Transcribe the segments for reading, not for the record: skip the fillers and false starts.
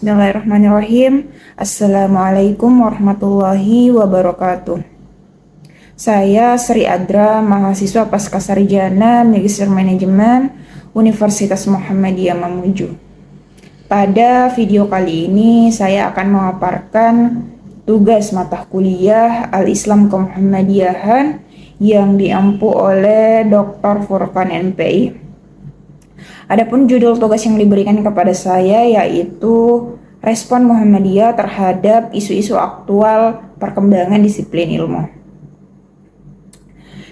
Bismillahirrahmanirrahim. Assalamualaikum warahmatullahi wabarakatuh. Saya Sri Adra, mahasiswa Pascasarjana Magister Manajemen Universitas Muhammadiyah Mamuju. Pada video kali ini saya akan memaparkan tugas mata kuliah Al-Islam Kemuhammadiyahan yang diampu oleh Dr. Furqan MPI. Adapun judul tugas yang diberikan kepada saya yaitu Respon Muhammadiyah terhadap isu-isu aktual perkembangan disiplin ilmu.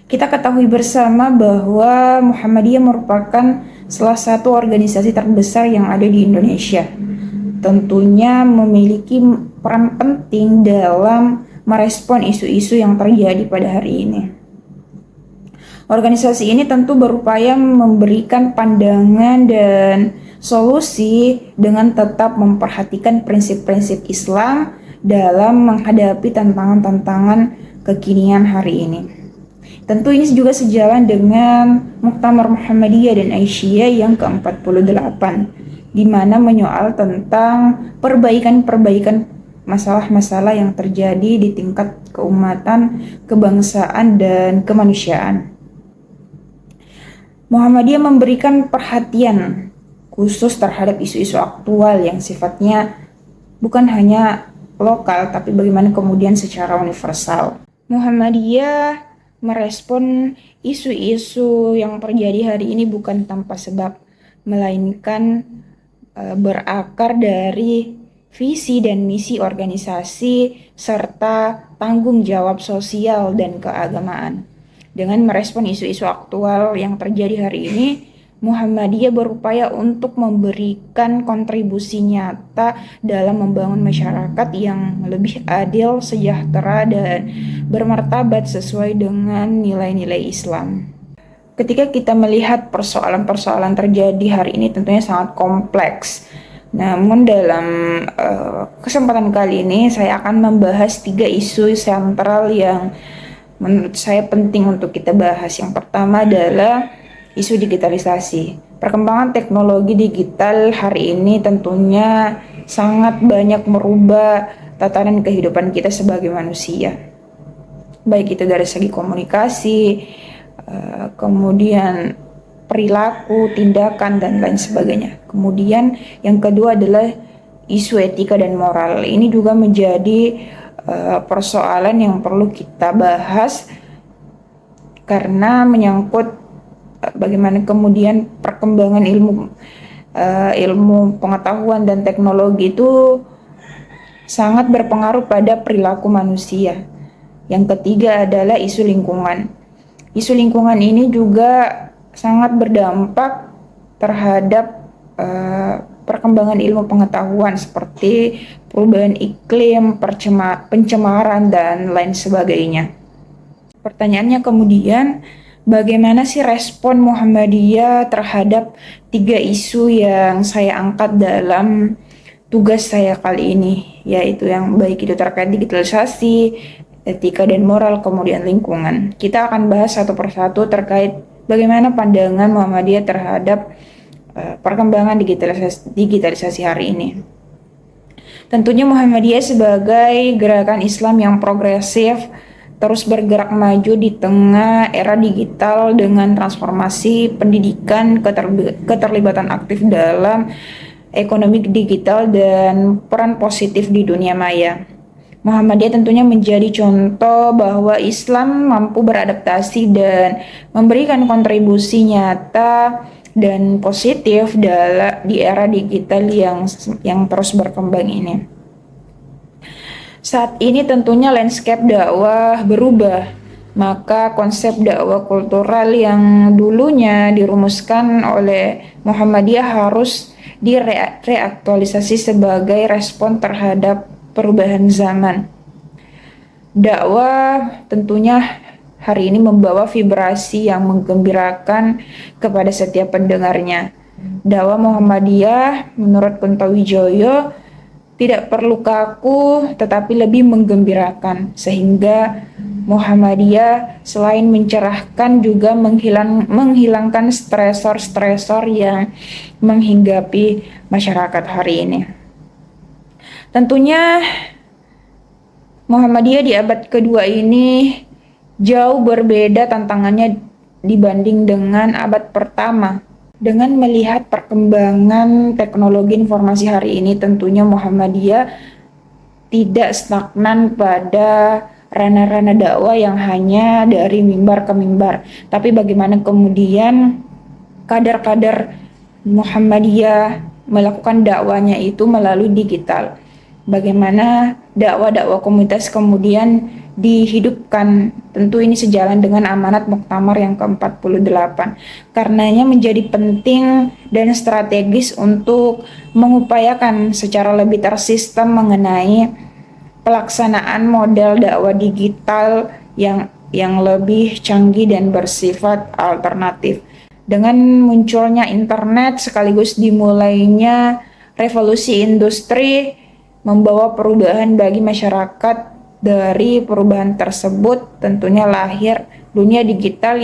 Kita ketahui bersama bahwa Muhammadiyah merupakan salah satu organisasi terbesar yang ada di Indonesia. Tentunya memiliki peran penting dalam merespon isu-isu yang terjadi pada hari ini. Organisasi ini tentu berupaya memberikan pandangan dan solusi dengan tetap memperhatikan prinsip-prinsip Islam dalam menghadapi tantangan-tantangan kekinian hari ini. Tentu ini juga sejalan dengan Muktamar Muhammadiyah dan Aisyah yang ke-48, di mana menyoal tentang perbaikan-perbaikan masalah-masalah yang terjadi di tingkat keumatan, kebangsaan, dan kemanusiaan. Muhammadiyah memberikan perhatian khusus terhadap isu-isu aktual yang sifatnya bukan hanya lokal, tapi bagaimana kemudian secara universal. Muhammadiyah merespon isu-isu yang terjadi hari ini bukan tanpa sebab, melainkan berakar dari visi dan misi organisasi serta tanggung jawab sosial dan keagamaan. Dengan merespon isu-isu aktual yang terjadi hari ini, Muhammadiyah berupaya untuk memberikan kontribusi nyata dalam membangun masyarakat yang lebih adil, sejahtera, dan bermartabat sesuai dengan nilai-nilai Islam. Ketika kita melihat persoalan-persoalan terjadi hari ini tentunya sangat kompleks. Namun dalam kesempatan kali ini saya akan membahas 3 isu sentral yang menurut saya penting untuk kita bahas. Yang pertama adalah isu digitalisasi. Perkembangan teknologi digital hari ini tentunya sangat banyak merubah tatanan kehidupan kita sebagai manusia. Baik itu dari segi komunikasi, kemudian perilaku, tindakan, dan lain sebagainya. Kemudian yang kedua adalah isu etika dan moral. Ini juga menjadi persoalan yang perlu kita bahas karena menyangkut bagaimana kemudian perkembangan ilmu pengetahuan dan teknologi itu sangat berpengaruh pada perilaku manusia. Yang ketiga adalah isu lingkungan. Isu lingkungan ini juga sangat berdampak terhadap perkembangan ilmu pengetahuan seperti perubahan iklim, pencemaran, dan lain sebagainya. Pertanyaannya kemudian, bagaimana sih respon Muhammadiyah terhadap 3 isu yang saya angkat dalam tugas saya kali ini, yaitu yang baik itu terkait digitalisasi, etika dan moral, kemudian lingkungan. Kita akan bahas satu persatu terkait bagaimana pandangan Muhammadiyah terhadap perkembangan digitalisasi hari ini. Tentunya Muhammadiyah sebagai gerakan Islam yang progresif terus bergerak maju di tengah era digital dengan transformasi pendidikan, keterlibatan aktif dalam ekonomi digital, dan peran positif di dunia maya. Muhammadiyah tentunya menjadi contoh bahwa Islam mampu beradaptasi dan memberikan kontribusi nyata dan positif di era digital yang terus berkembang ini. Saat ini tentunya landscape dakwah berubah, maka konsep dakwah kultural yang dulunya dirumuskan oleh Muhammadiyah harus direaktualisasi sebagai respon terhadap perubahan zaman. Dakwah tentunya hari ini membawa vibrasi yang menggembirakan kepada setiap pendengarnya. Dakwah Muhammadiyah menurut Kunto Wijoyo tidak perlu kaku tetapi lebih menggembirakan, sehingga Muhammadiyah selain mencerahkan juga menghilangkan stresor-stresor yang menghinggapi masyarakat hari ini. Tentunya Muhammadiyah di abad kedua ini jauh berbeda tantangannya dibanding dengan abad pertama. Dengan melihat perkembangan teknologi informasi hari ini, tentunya Muhammadiyah tidak stagnan pada ranah-ranah dakwah yang hanya dari mimbar ke mimbar, tapi bagaimana kemudian kadar-kadar Muhammadiyah melakukan dakwanya itu melalui digital. Bagaimana dakwah-dakwah komunitas kemudian dihidupkan. Tentu ini sejalan dengan amanat Muktamar yang ke-48. Karenanya menjadi penting dan strategis untuk mengupayakan secara lebih tersistem mengenai pelaksanaan model dakwah digital yang lebih canggih dan bersifat alternatif. Dengan munculnya internet sekaligus dimulainya revolusi industri membawa perubahan bagi masyarakat. Dari perubahan tersebut tentunya lahir dunia digital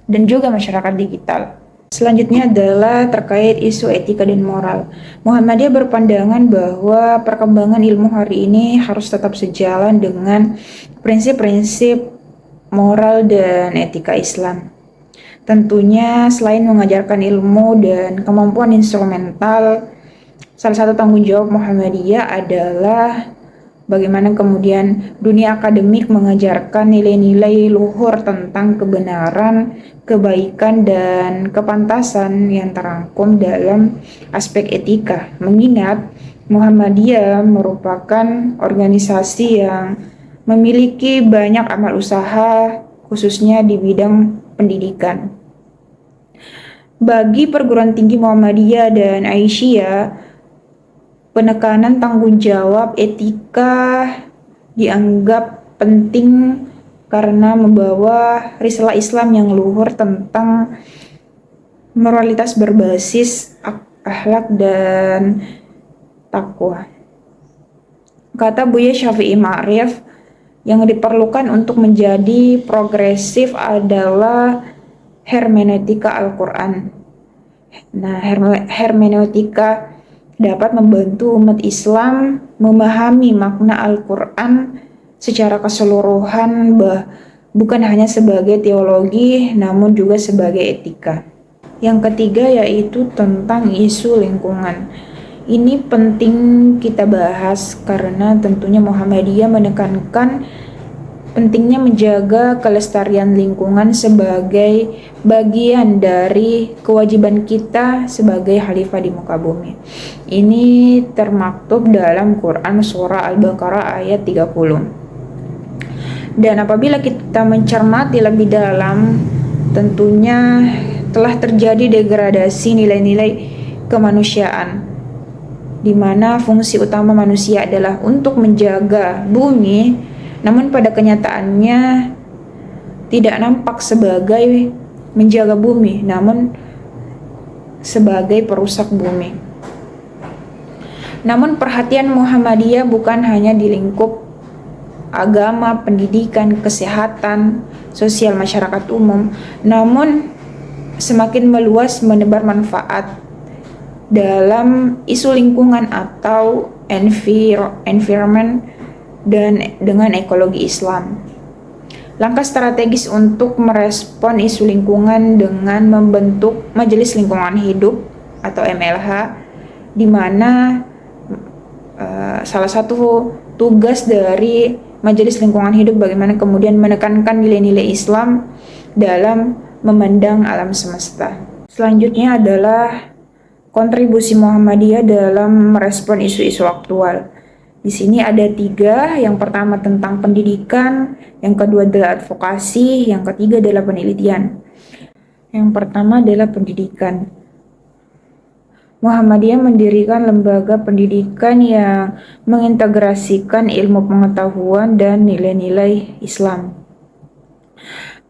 dan juga masyarakat digital. Selanjutnya adalah terkait isu etika dan moral. Muhammadiyah berpandangan bahwa perkembangan ilmu hari ini harus tetap sejalan dengan prinsip-prinsip moral dan etika Islam. Tentunya selain mengajarkan ilmu dan kemampuan instrumental, salah satu tanggung jawab Muhammadiyah adalah bagaimana kemudian dunia akademik mengajarkan nilai-nilai luhur tentang kebenaran, kebaikan, dan kepantasan yang terangkum dalam aspek etika. Mengingat Muhammadiyah merupakan organisasi yang memiliki banyak amal usaha, khususnya di bidang pendidikan. Bagi perguruan tinggi Muhammadiyah dan Aisyah, penekanan tanggung jawab etika dianggap penting karena membawa risalah Islam yang luhur tentang moralitas berbasis akhlak dan takwa. Kata Buya Syafi'i Ma'rif, yang diperlukan untuk menjadi progresif adalah hermeneutika Al-Quran. Nah, hermeneutika dapat membantu umat Islam memahami makna Al-Quran secara keseluruhan, bukan hanya sebagai teologi namun juga sebagai etika. Yang ketiga yaitu tentang isu lingkungan. Ini penting kita bahas karena tentunya Muhammadiyah menekankan pentingnya menjaga kelestarian lingkungan sebagai bagian dari kewajiban kita sebagai khalifah di muka bumi. Ini termaktub dalam Quran surah Al-Baqarah ayat 30. Dan apabila kita mencermati lebih dalam, tentunya telah terjadi degradasi nilai-nilai kemanusiaan, di mana fungsi utama manusia adalah untuk menjaga bumi, namun pada kenyataannya tidak nampak sebagai menjaga bumi, namun sebagai perusak bumi. Namun perhatian Muhammadiyah bukan hanya di lingkup agama, pendidikan, kesehatan, sosial masyarakat umum, namun semakin meluas menebar manfaat dalam isu lingkungan atau environment dan dengan ekologi Islam. Langkah strategis untuk merespon isu lingkungan dengan membentuk Majelis Lingkungan Hidup atau MLH, di mana salah satu tugas dari Majelis Lingkungan Hidup bagaimana kemudian menekankan nilai-nilai Islam dalam memandang alam semesta. Selanjutnya adalah kontribusi Muhammadiyah dalam merespon isu-isu aktual. Di sini ada 3, yang pertama tentang pendidikan, yang kedua adalah advokasi, yang ketiga adalah penelitian. Yang pertama adalah pendidikan. Muhammadiyah mendirikan lembaga pendidikan yang mengintegrasikan ilmu pengetahuan dan nilai-nilai Islam.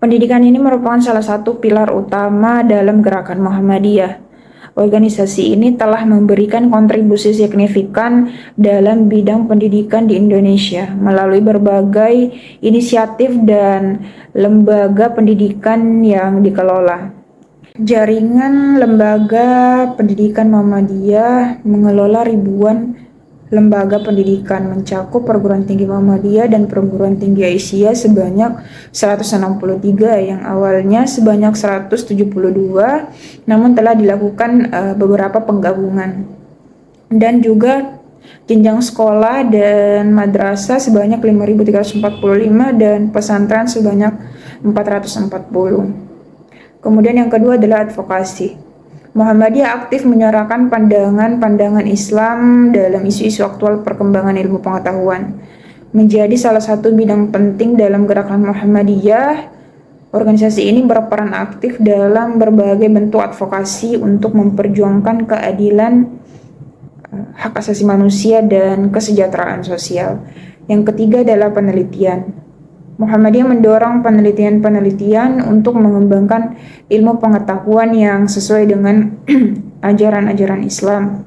Pendidikan ini merupakan salah satu pilar utama dalam gerakan Muhammadiyah. Organisasi ini telah memberikan kontribusi signifikan dalam bidang pendidikan di Indonesia melalui berbagai inisiatif dan lembaga pendidikan yang dikelola. Jaringan lembaga pendidikan Muhammadiyah mengelola ribuan lembaga pendidikan, mencakup perguruan tinggi Muhammadiyah dan perguruan tinggi Aisyah sebanyak 163 yang awalnya sebanyak 172, namun telah dilakukan beberapa penggabungan. Dan juga jenjang sekolah dan madrasah sebanyak 5.345 dan pesantren sebanyak 440. Kemudian yang kedua adalah advokasi. Muhammadiyah aktif menyuarakan pandangan-pandangan Islam dalam isu-isu aktual perkembangan ilmu pengetahuan. Menjadi salah satu bidang penting dalam gerakan Muhammadiyah, organisasi ini berperan aktif dalam berbagai bentuk advokasi untuk memperjuangkan keadilan, hak asasi manusia, dan kesejahteraan sosial. Yang ketiga adalah penelitian. Muhammadiyah mendorong penelitian-penelitian untuk mengembangkan ilmu pengetahuan yang sesuai dengan ajaran-ajaran Islam.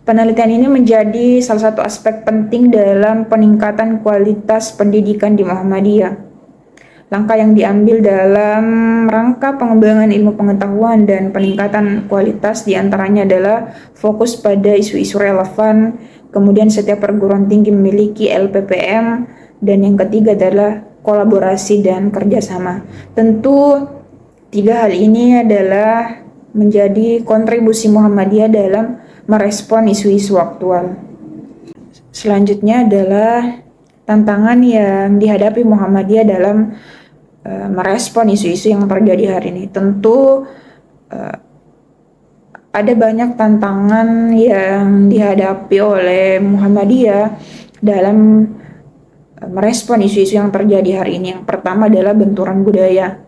Penelitian ini menjadi salah satu aspek penting dalam peningkatan kualitas pendidikan di Muhammadiyah. Langkah yang diambil dalam rangka pengembangan ilmu pengetahuan dan peningkatan kualitas diantaranya adalah fokus pada isu-isu relevan, kemudian setiap perguruan tinggi memiliki LPPM, dan yang ketiga adalah kolaborasi dan kerjasama. Tentu tiga hal ini adalah menjadi kontribusi Muhammadiyah dalam merespon isu-isu aktual. Selanjutnya adalah tantangan yang dihadapi Muhammadiyah dalam merespon isu-isu yang terjadi hari ini. Tentu ada banyak tantangan yang dihadapi oleh Muhammadiyah dalam merespon isu-isu yang terjadi hari ini. Yang pertama adalah benturan budaya.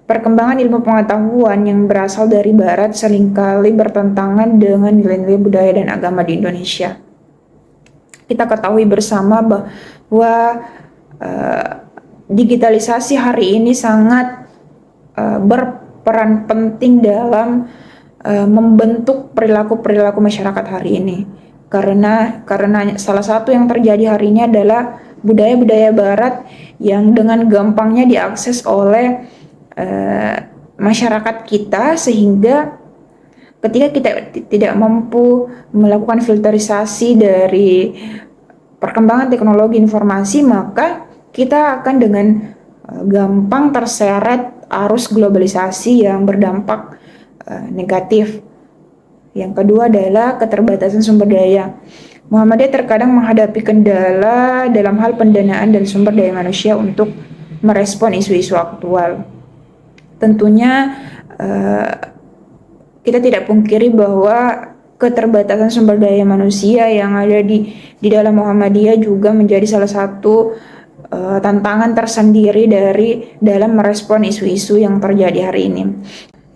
Perkembangan ilmu pengetahuan yang berasal dari Barat seringkali bertentangan dengan nilai-nilai budaya dan agama di Indonesia. Kita ketahui bersama bahwa digitalisasi hari ini sangat berperan penting dalam membentuk perilaku-perilaku masyarakat hari ini. Karena salah satu yang terjadi hari ini adalah budaya-budaya Barat yang dengan gampangnya diakses oleh masyarakat kita, sehingga ketika kita tidak mampu melakukan filterisasi dari perkembangan teknologi informasi, maka kita akan dengan gampang terseret arus globalisasi yang berdampak negatif. Yang kedua adalah keterbatasan sumber daya. Muhammadiyah terkadang menghadapi kendala dalam hal pendanaan dan sumber daya manusia untuk merespon isu-isu aktual. Tentunya kita tidak pungkiri bahwa keterbatasan sumber daya manusia yang ada di dalam Muhammadiyah juga menjadi salah satu tantangan tersendiri dalam merespon isu-isu yang terjadi hari ini.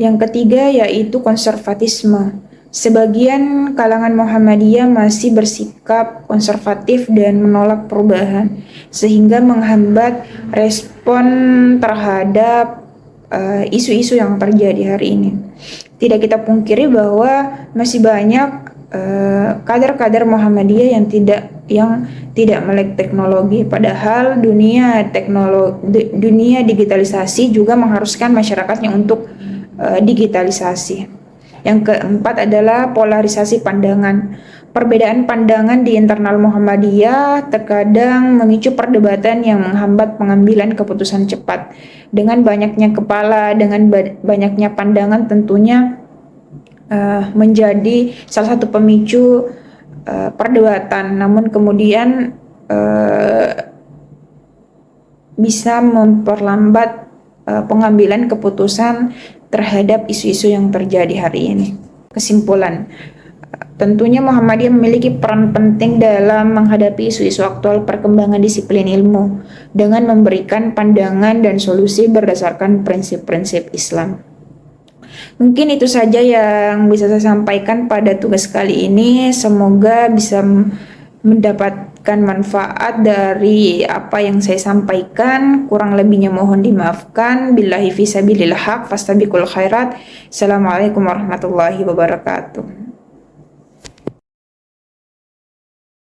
Yang ketiga yaitu konservatisme. Sebagian kalangan Muhammadiyah masih bersikap konservatif dan menolak perubahan, sehingga menghambat respon terhadap isu-isu yang terjadi hari ini. Tidak kita pungkiri bahwa masih banyak kader-kader Muhammadiyah yang tidak melek teknologi, padahal dunia digitalisasi juga mengharuskan masyarakatnya untuk digitalisasi. Yang keempat adalah polarisasi pandangan. Perbedaan pandangan di internal Muhammadiyah terkadang memicu perdebatan yang menghambat pengambilan keputusan cepat. Dengan banyaknya kepala, dengan banyaknya pandangan tentunya menjadi salah satu pemicu perdebatan, namun kemudian bisa memperlambat pengambilan keputusan terhadap isu-isu yang terjadi hari ini. Kesimpulan, tentunya Muhammadiyah memiliki peran penting dalam menghadapi isu-isu aktual perkembangan disiplin ilmu dengan memberikan pandangan dan solusi berdasarkan prinsip-prinsip Islam. Mungkin itu saja yang bisa saya sampaikan pada tugas kali ini. Semoga bisa mendapatkan manfaat dari apa yang saya sampaikan. Kurang lebihnya mohon dimaafkan. Billahi fisabilillah haq fastabiqul khairat. Assalamualaikum warahmatullahi wabarakatuh.